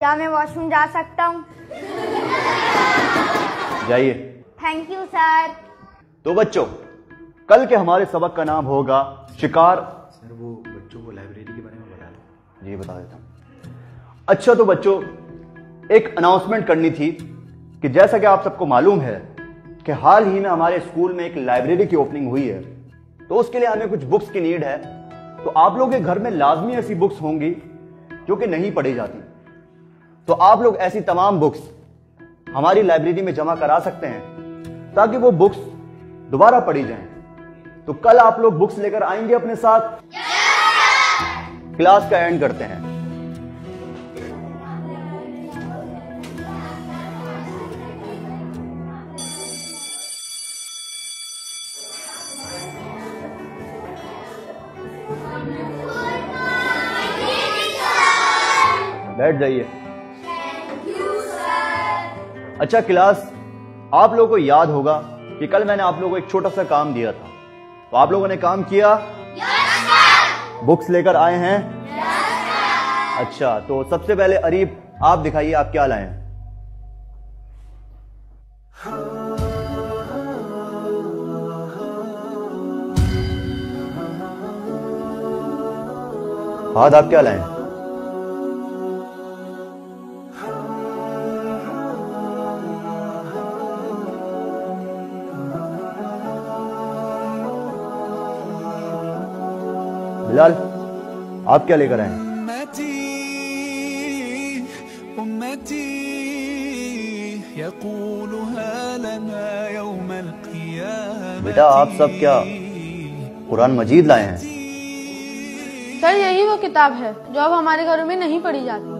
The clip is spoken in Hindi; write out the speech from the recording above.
क्या मैं वॉशरूम जा सकता हूँ? जाइए। Thank you sir. तो बच्चों, कल के हमारे सबक का नाम होगा शिकार। सर वो बच्चों को लाइब्रेरी के बारे में बता दें। जी बता देता हूं। अच्छा तो बच्चों, एक अनाउंसमेंट करनी थी कि जैसा कि आप सबको मालूम है कि हाल ही में हमारे स्कूल में एक लाइब्रेरी की ओपनिंग हुई है, तो उसके लिए हमें कुछ बुक्स की नीड है। तो आप लोगों के घर में लाजमी ऐसी बुक्स होंगी जो कि नहीं पढ़ी जाती, तो आप लोग ऐसी तमाम बुक्स हमारी लाइब्रेरी में जमा करा सकते हैं ताकि वो बुक्स दोबारा पढ़ी जाएं। तो कल आप लोग बुक्स लेकर आएंगे अपने साथ? क्लास का एंड करते हैं। बैठ जाइए। अच्छा क्लास, आप लोगों को याद होगा कि कल मैंने आप लोगों को एक छोटा सा काम दिया था, तो आप लोगों ने काम किया? बुक्स लेकर आए हैं? अच्छा, तो सबसे पहले अरीब आप दिखाइए आप क्या लाए हैं। फाहद आप क्या लाए हैं? बिलाल आप क्या लेकर आए हैं? बेटा आप सब क्या कुरान मजीद लाए हैं? सर यही वो किताब है जो अब हमारे घरों में नहीं पढ़ी जाती।